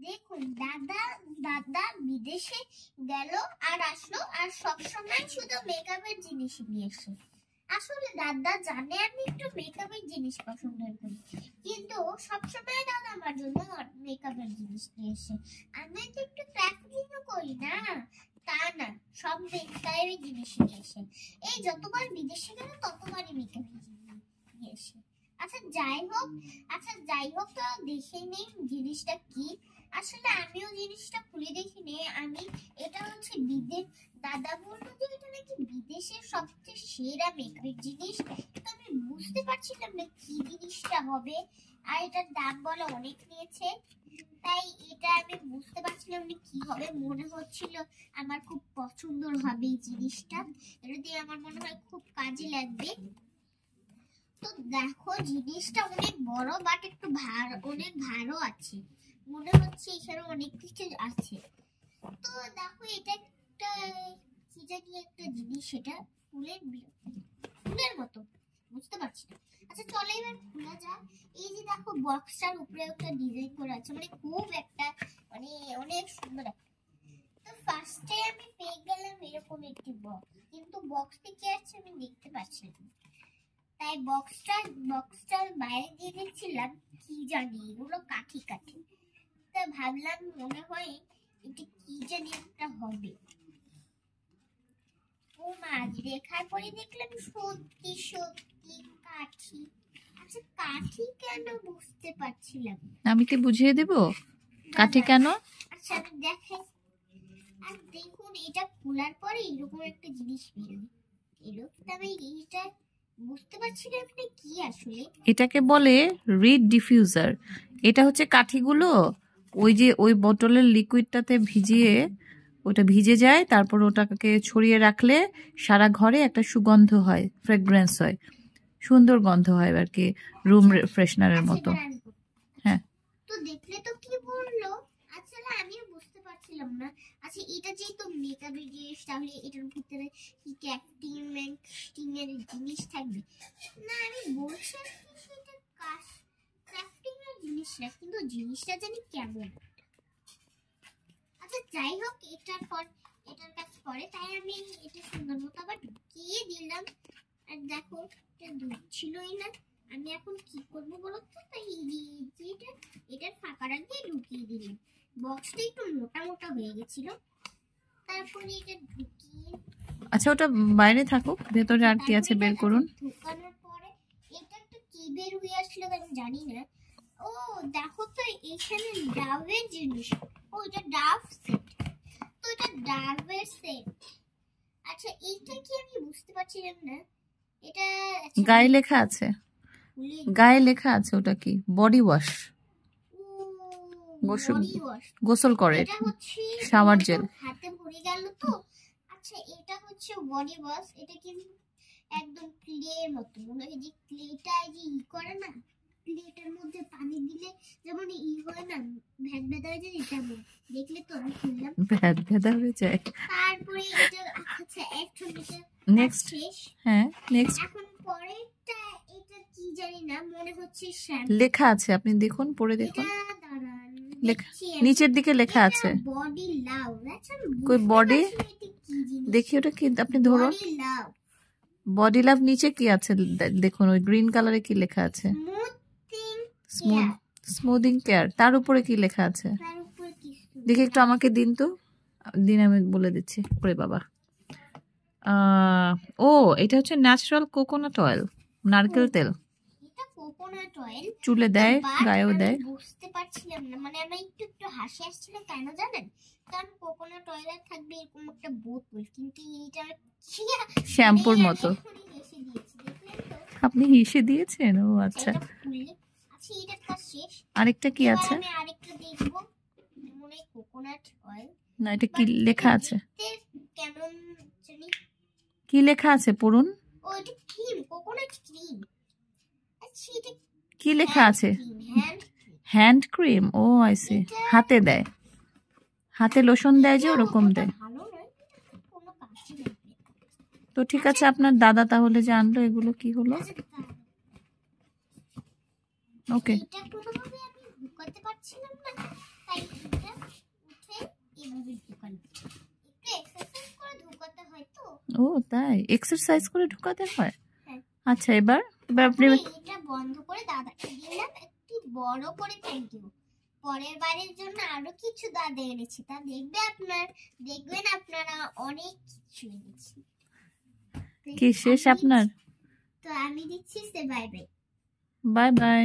দেখুন দাদা দাদা বিদেশে গেল আর আসলো, আর সবসময় শুধু মেকআপের জিনিস নিয়ে আসে। আসলে দাদা জানে আমি একটু মেকআপের জিনিস পছন্দ করি, কিন্তু সবসময় দাদা আমার জন্য মেকআপের জিনিস নিয়ে আসে। আমি তো একটু ক্রাফটিংও করি না, তা না, সব মেকআপের জিনিস নিয়ে আসে। এই যতবার বিদেশে গেল ততবারই মেকআপের জিনিস নিয়ে আসে। আচ্ছা যাই হোক তো দেখে নেই জিনিসটা কি। আসলে আমিও জিনিসটা খুলে দেখিনি। এটা হচ্ছে দাদা বললো যে এটা নাকি বিদেশের সবচেয়ে সেরা মেকআপের জিনিস। তো আমি বুঝতে পারছিলাম না কি জিনিসটা হবে, আর এটার দাম বলে অনেক নিয়েছে, তাই এটা আমি বুঝতে পারছিলাম না কি হবে। মনে হচ্ছিল আমার খুব পছন্দের হবে এই জিনিসটা, এটা দিয়ে আমার মনে হয় খুব কাজে লাগবে। তো দেখো জিনিসটা অনেক বড়, বাট একটু অনেক ভারও আছে, মনে হচ্ছে এখানে অনেক কিছু আছে। তো দেখো এটা একটা কি জানি একটা জিনিস, এটা ফুলের মতো, বুঝতে পারছি না। আচ্ছা চলো এবার খোলা যাক। এই যে দেখো বক্সটার উপরে একটা ডিজাইন করা আছে, মানে খুব একটা মানে অনেক সুন্দর একটা। তো ফার্স্টে আমি পেয়ে গেলাম এরকম একটি বক্স, কিন্তু বক্সটি কি আছে আমি দেখতে পাচ্ছি না, তাই বক্সটার বাইরে দিয়ে দেখছিলাম কি জানি এগুলো কাঠি, তা ভাবলাম মনে হয় এটা কি জানি একটা হবে। ও মা, দেখার পরে দেখলাম সত্যি কাঠি। আচ্ছা কাঠি কেন বুঝতে পারছিলাম, আমি কি বুঝিয়ে দেব কাঠি কেন? আচ্ছা আমি দেখাই। আর দেখুন এটা খোলার পরে এরকম একটা জিনিস এলো, তবে এইটা বুঝতে পারছি না আপনি কি আসলে। এটাকে বলে রিড ডিফিউজার। এটা হচ্ছে কাঠিগুলো ওই বোতলের লিকুইডটাতে ভিজিয়ে, ওটা ভিজে যায়, তারপর ওটাকে ছড়িয়ে রাখলে সারা ঘরে একটা সুগন্ধ হয়, ফ্রেগ্রেন্স হয়, সুন্দর গন্ধ হয় আর কি, রুম ফ্রেশনারের মতো। হ্যাঁ তো দেখলে তো কি বললো, আসলে আমিও বুঝতে পারছিলাম না। আচ্ছা এটা যেহেতু মেকআপের জিনিস, তাহলে এটার ভিতরে কি ক্রাফটিং এর জিনিস থাকবে না? আমি বলছি সেটা ক্রাফটিং এর জিনিস না, কিন্তু জিনিসটা জানি কেমন। আচ্ছা যাই হোক, এটার কাজ করে, তাই আমি এটা সুন্দর মতো আবার ঢুকিয়ে দিলাম। আর দেখো এটা ঢুকছিলই না, আমি এখন কি করবো বলো তো? তাই এটার ফাঁকা দিয়ে ঢুকিয়ে দিলাম। বক্সটা একটু মোটা হয়ে গেছিল, তারপরে এটা ঢুকিয়ে। আচ্ছা ওটা বাইরে থাকুক, ভেতরে আর কি আছে বের করুন। ঢুকানোর পরে এটা একটা কি বের হয়ে আসলো আমি জানি না। ও দেখো তো এখানে ডাবের জিনিস, ও এটা ডাব সেট, তো এটা ডাবের সেট। আচ্ছা এইটা কি আমি বুঝতে পারছিলাম না। এটা গায়ে লেখা আছে, ওটা কি? বডি ওয়াশ, গোসল করে, শাওয়ার জেল। হাতে ভরে গেল তো। আচ্ছা এটা হচ্ছে বডি ওয়াশ, এটা কিন্তু একদম ক্লের মতো, মনে হয় যে ক্লেটা যে করে না, ক্লেটার মধ্যে পানি দিলে যেমন হয় না, ভেদা হয়ে যায়, তেমন দেখলে তো আমি খুললাম ভেদা হয়ে যায়। তারপরে এটা আচ্ছা এখন এটা নেক্সট, হ্যাঁ নেক্সট। এখন পরেরটা এটা কি জানি না, মনে হচ্ছে লেখা আছে, আপনি দেখুন, পড়ে দেখুন। নিচের দিকে লেখা আছে বডি লাভ। কই বডি? দেখি ওটা কি, আপনি ধরুন। বডি লাভ নিচে কি আছে দেখুন, ওই গ্রিন কালারে কি লেখা আছে? Smoothing care. তার উপরে কি লেখা আছে দেখি একটু আমাকে দিন তো, আমি বলে দিচ্ছি। ওরে বাবা, ও এটা হচ্ছে ন্যাচারাল কোকোনাট অয়েল, নারকেল তেল। কোকোনাট অয়েল চুলে দেয়, গায়েও দেয়। বুঝতে পারছিলাম না, মানে আমি একটু হাসি আসছিল, কেন জানেন? কারণ কোকোনাট অয়েল থাকবে এরকম একটা বোতল, কিন্তু এটা শ্যাম্পুর মতো। আপনি হেসে দিয়েছেন? ও আচ্ছা। আচ্ছা এটার কাজ শেষ। আরেকটা কি আছে? আমি আরেকটা দেখব, মনে হয় কোকোনাট অয়েল না, এটা কি লেখা আছে? কেমন জানি কি লেখা আছে পড়ুন। ও এটা ক্রিম, কোকোনাট ক্রিম। আচ্ছা এটা কি লেখা আছে? Hand cream. Oh I see, হাতে দেয়, হাতে লোশন দেয় যে ওরকম দেয়। তো ঠিক আছে, আপনার দাদা তাহলে যে আনলো, এগুলো কি হলো? ওকে। ঢুকাতে পারছিলাম না, তাই এটা উঠে এভাবে ঢুকানো। একটু এক্সারসাইজ করে ঢুকাতে হয় তো। ও তাই, এক্সারসাইজ করে ঢুকাতে হয়। হ্যাঁ। আচ্ছা, এবার এবার আপনি এটা বন্ধ করে দাদাকে দিলাম একটু বড় করে থ্যাংক ইউ। পরের বারের জন্য আরো কিছু দাদা এনেছি, তা দেখবেন আপনারা অনেক কিছু এনেছি। কি শেষ আপনার? তো আমি দিচ্ছি সে বাই বাই। Bye bye.